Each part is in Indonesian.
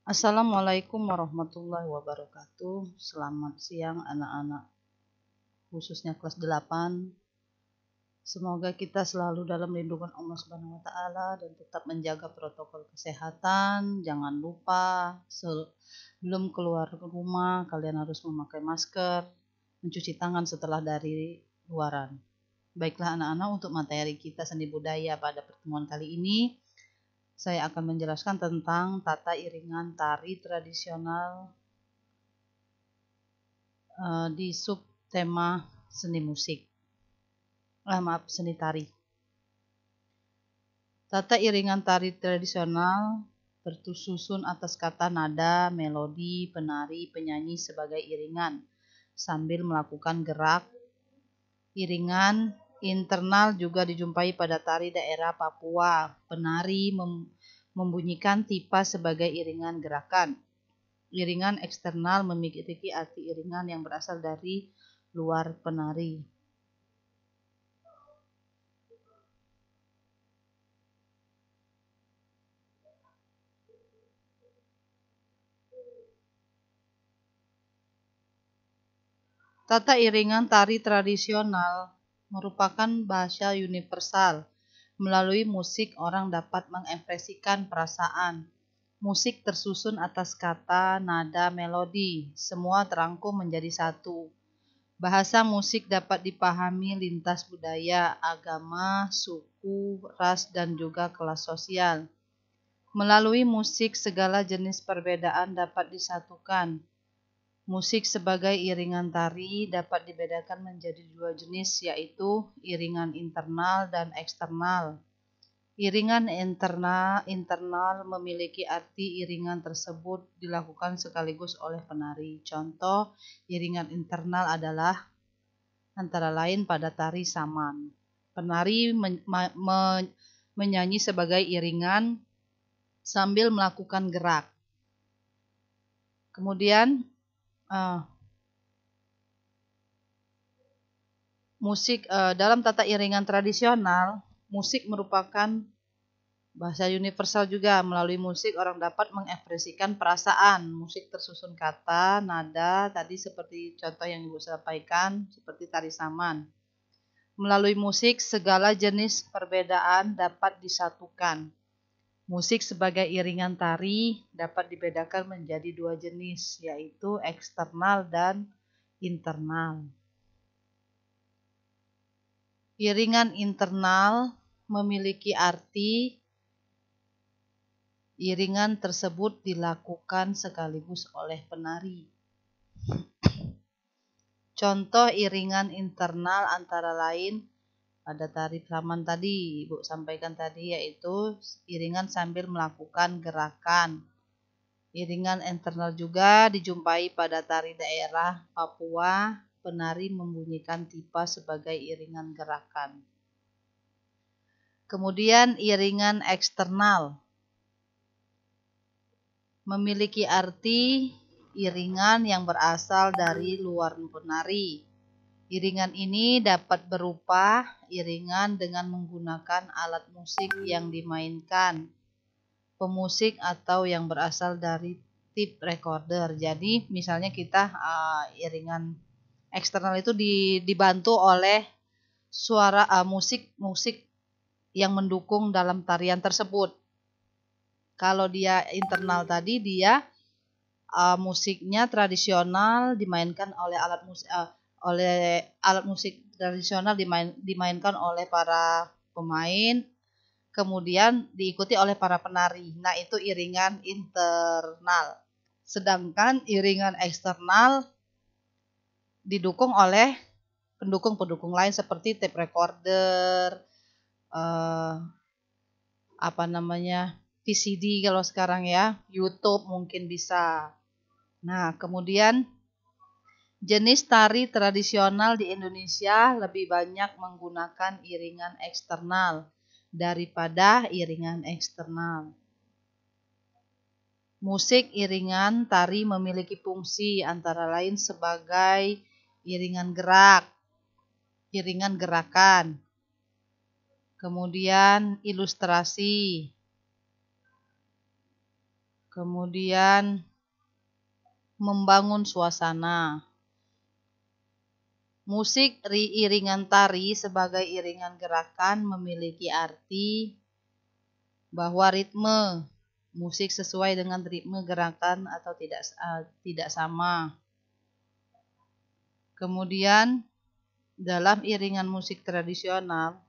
Assalamualaikum warahmatullahi wabarakatuh. Selamat siang anak-anak, khususnya kelas 8. Semoga kita selalu dalam lindungan Allah Subhanahu wa taala dan tetap menjaga protokol kesehatan. Jangan lupa sebelum keluar rumah kalian harus memakai masker, mencuci tangan setelah dari luaran. Baiklah anak-anak, untuk materi kita seni budaya pada pertemuan kali ini saya akan menjelaskan tentang tata iringan tari tradisional di subtema seni musik. Seni tari. Tata iringan tari tradisional tersusun atas kata nada, melodi, penari, penyanyi sebagai iringan sambil melakukan gerak. Iringan internal juga dijumpai pada tari daerah Papua. Penari membunyikan tipa sebagai iringan gerakan. Iringan eksternal memiliki arti iringan yang berasal dari luar penari. Tata iringan tari tradisional merupakan bahasa universal. Melalui musik orang dapat mengekspresikan perasaan. Musik tersusun atas kata, nada, melodi. Semua terangkum menjadi satu. Bahasa musik dapat dipahami lintas budaya, agama, suku, ras, dan juga kelas sosial. Melalui musik, segala jenis perbedaan dapat disatukan. Musik sebagai iringan tari dapat dibedakan menjadi dua jenis, yaitu iringan internal dan eksternal. Iringan internal memiliki arti iringan tersebut dilakukan sekaligus oleh penari. Contoh iringan internal adalah antara lain pada tari saman. Penari menyanyi sebagai iringan sambil melakukan gerak. Kemudian musik dalam tata iringan tradisional, musik merupakan bahasa universal juga. Melalui musik orang dapat mengekspresikan perasaan. Musik tersusun kata, nada, tadi seperti contoh yang Ibu sampaikan, seperti tari saman. Melalui musik, segala jenis perbedaan dapat disatukan. Musik sebagai iringan tari dapat dibedakan menjadi dua jenis, yaitu eksternal dan internal. Iringan internal memiliki arti iringan tersebut dilakukan sekaligus oleh penari. Contoh iringan internal antara lain pada tari saman tadi, Ibu sampaikan tadi, yaitu iringan sambil melakukan gerakan. Iringan internal juga dijumpai pada tari daerah Papua, penari membunyikan tipa sebagai iringan gerakan. Kemudian iringan eksternal memiliki arti iringan yang berasal dari luar penari. Iringan ini dapat berupa iringan dengan menggunakan alat musik yang dimainkan pemusik atau yang berasal dari tape recorder. Jadi misalnya kita iringan eksternal itu dibantu oleh suara musik yang mendukung dalam tarian tersebut. Kalau dia internal tadi, dia musiknya tradisional dimainkan oleh alat musik tradisional dimainkan oleh para pemain, kemudian diikuti oleh para penari. Nah, itu iringan internal. Sedangkan iringan eksternal didukung oleh pendukung-pendukung lain seperti tape recorder, VCD kalau sekarang ya, YouTube mungkin bisa. Nah, kemudian jenis tari tradisional di Indonesia lebih banyak menggunakan iringan eksternal daripada iringan eksternal. Musik iringan tari memiliki fungsi antara lain sebagai iringan gerak, iringan gerakan, kemudian ilustrasi, Kemudian membangun suasana. Musik iringan tari sebagai iringan gerakan memiliki arti bahwa ritme musik sesuai dengan ritme gerakan atau tidak sama. Kemudian dalam iringan musik tradisional,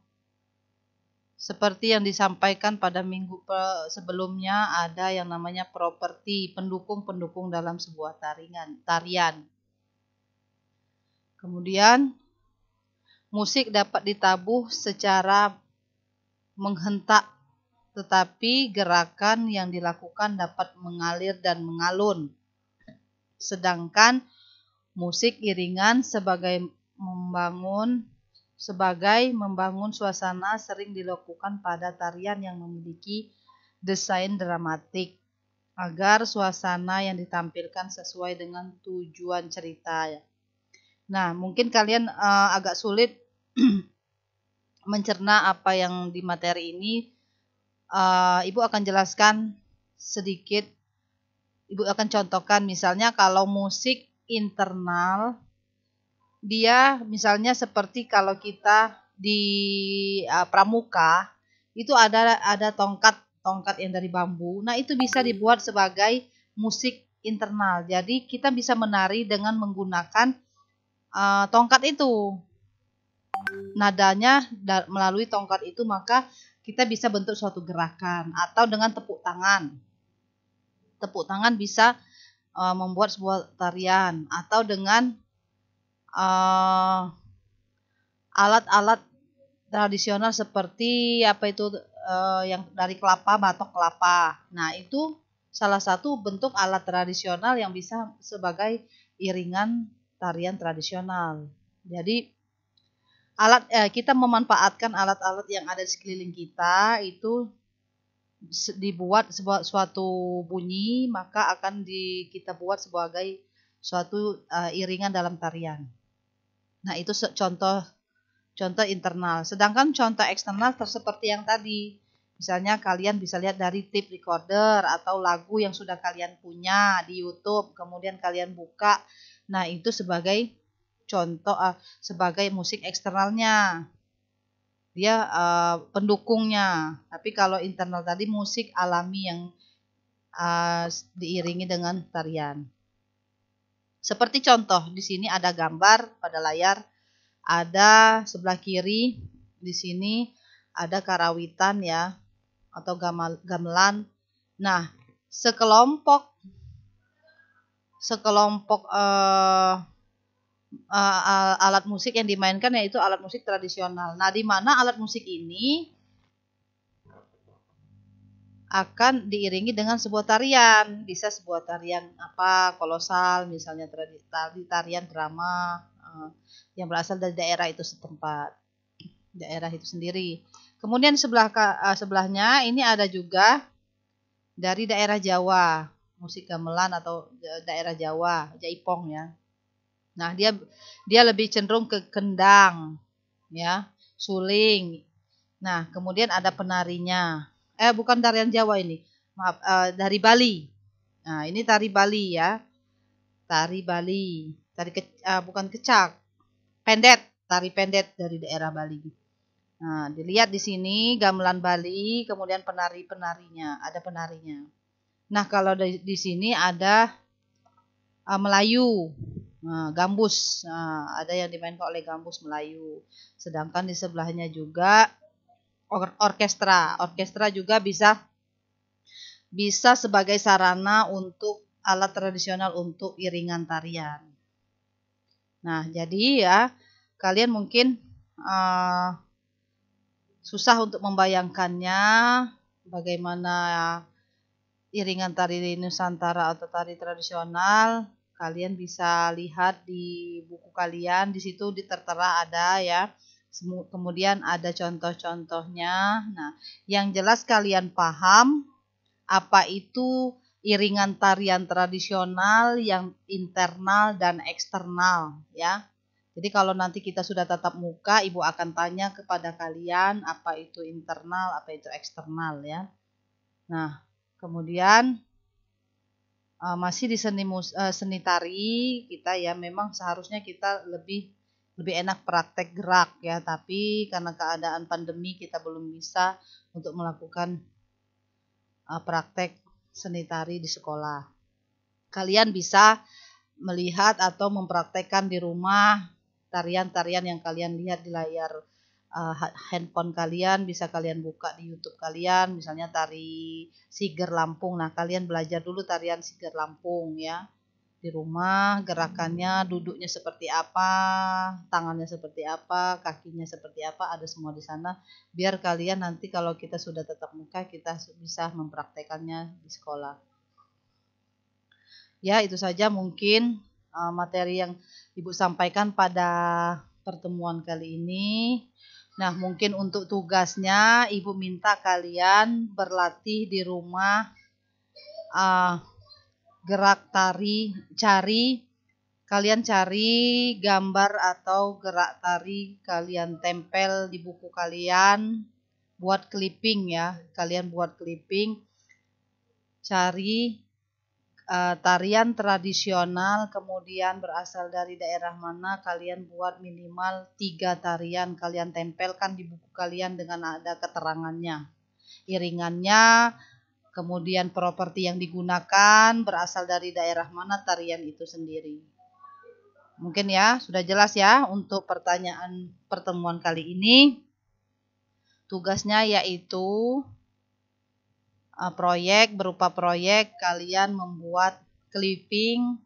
seperti yang disampaikan pada minggu sebelumnya, ada yang namanya properti, pendukung-pendukung dalam sebuah tarian. Kemudian musik dapat ditabuh secara menghentak, tetapi gerakan yang dilakukan dapat mengalir dan mengalun. Sedangkan musik iringan sebagai membangun suasana sering dilakukan pada tarian yang memiliki desain dramatik agar suasana yang ditampilkan sesuai dengan tujuan cerita. Nah, mungkin kalian agak sulit mencerna apa yang di materi ini. Ibu akan jelaskan sedikit. Ibu akan contohkan misalnya kalau musik internal, dia misalnya seperti kalau kita di pramuka itu ada tongkat yang dari bambu. Nah, itu bisa dibuat sebagai musik internal. Jadi kita bisa menari dengan menggunakan tongkat itu. Nadanya melalui tongkat itu, maka kita bisa bentuk suatu gerakan. Atau dengan tepuk tangan. Tepuk tangan bisa membuat sebuah tarian. Atau dengan alat-alat tradisional seperti yang dari kelapa, batok kelapa. Nah, itu salah satu bentuk alat tradisional yang bisa sebagai iringan tarian tradisional. Jadi kita memanfaatkan alat-alat yang ada di sekeliling kita itu dibuat suatu bunyi, maka akan kita buat sebagai suatu iringan dalam tarian. Nah, itu contoh internal. Sedangkan contoh eksternal seperti yang tadi. Misalnya kalian bisa lihat dari tape recorder atau lagu yang sudah kalian punya di YouTube, kemudian kalian buka. Nah, itu sebagai contoh sebagai musik eksternalnya. Dia pendukungnya. Tapi kalau internal tadi musik alami yang diiringi dengan tarian. Seperti contoh, di sini ada gambar pada layar, ada sebelah kiri di sini ada karawitan ya atau gamelan. Nah, sekelompok alat musik yang dimainkan yaitu alat musik tradisional. Nah, di mana alat musik ini akan diiringi dengan sebuah tarian. Bisa sebuah tarian kolosal, misalnya tarian drama yang berasal dari daerah itu setempat, daerah itu sendiri. Kemudian sebelahnya ini ada juga dari daerah Jawa, musik gamelan atau daerah Jawa, jaipong ya. Nah, dia lebih cenderung ke kendang, ya, suling. Nah, kemudian ada penarinya. Bukan tarian Jawa ini, maaf, dari Bali. Nah, ini tari Bali ya, tari Bali, bukan kecak, tari pendet dari daerah Bali. Nah, dilihat di sini gamelan Bali, kemudian penarinya, ada penarinya. Nah, kalau di sini ada Melayu, gambus, ada yang dimainkan oleh gambus Melayu. Sedangkan di sebelahnya juga orkestra. Orkestra juga bisa sebagai sarana untuk alat tradisional untuk iringan tarian. Nah, jadi ya kalian mungkin susah untuk membayangkannya bagaimana iringan tari Nusantara atau tari tradisional. Kalian bisa lihat di buku kalian, di situ tertera ada ya. Kemudian ada contoh-contohnya. Nah, yang jelas kalian paham apa itu iringan tarian tradisional yang internal dan eksternal ya. Jadi kalau nanti kita sudah tatap muka, Ibu akan tanya kepada kalian apa itu internal, apa itu eksternal ya. Nah, kemudian masih di seni tari kita ya, memang seharusnya kita lebih enak praktek gerak ya, tapi karena keadaan pandemi kita belum bisa untuk melakukan praktek seni tari di sekolah. Kalian bisa melihat atau mempraktekkan di rumah tarian-tarian yang kalian lihat di layar handphone kalian, bisa kalian buka di YouTube kalian, misalnya tari Siger Lampung. Nah, kalian belajar dulu tarian Siger Lampung ya. Di rumah gerakannya, duduknya seperti apa, tangannya seperti apa, kakinya seperti apa, ada semua di sana. Biar kalian nanti kalau kita sudah tatap muka, kita bisa mempraktekannya di sekolah. Ya, itu saja mungkin materi yang Ibu sampaikan pada pertemuan kali ini. Nah, mungkin untuk tugasnya Ibu minta kalian berlatih di rumah gerak tari, kalian cari gambar atau gerak tari, kalian tempel di buku kalian, buat clipping ya, kalian buat clipping, cari tarian tradisional, kemudian berasal dari daerah mana, kalian buat minimal 3 tarian, kalian tempelkan di buku kalian dengan ada keterangannya, iringannya, kemudian properti yang digunakan, berasal dari daerah mana tarian itu sendiri. Mungkin ya, sudah jelas ya untuk pertanyaan pertemuan kali ini. Tugasnya yaitu berupa proyek kalian membuat clipping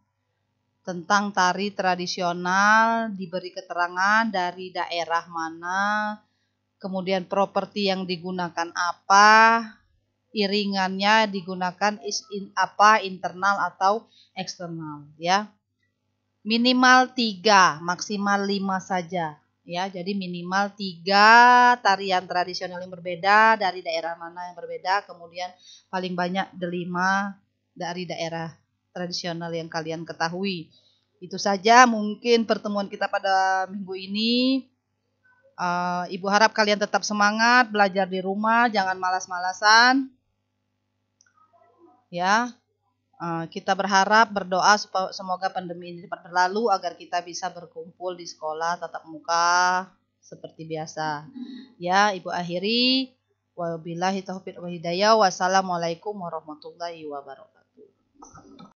tentang tari tradisional, diberi keterangan dari daerah mana, kemudian properti yang digunakan apa, iringannya digunakan apa, internal atau eksternal ya. Minimal 3, maksimal 5 saja ya. Jadi minimal 3 tarian tradisional yang berbeda dari daerah mana yang berbeda, kemudian paling banyak 5 dari daerah tradisional yang kalian ketahui. Itu saja mungkin pertemuan kita pada minggu ini. Ibu harap kalian tetap semangat belajar di rumah, jangan malas-malasan. Ya, kita berharap, berdoa semoga pandemi ini cepat berlalu agar kita bisa berkumpul di sekolah tatap muka seperti biasa. Ya, Ibu akhiri. Wabillahi taufiq wal hidayah. Wassalamualaikum warahmatullahi wabarakatuh.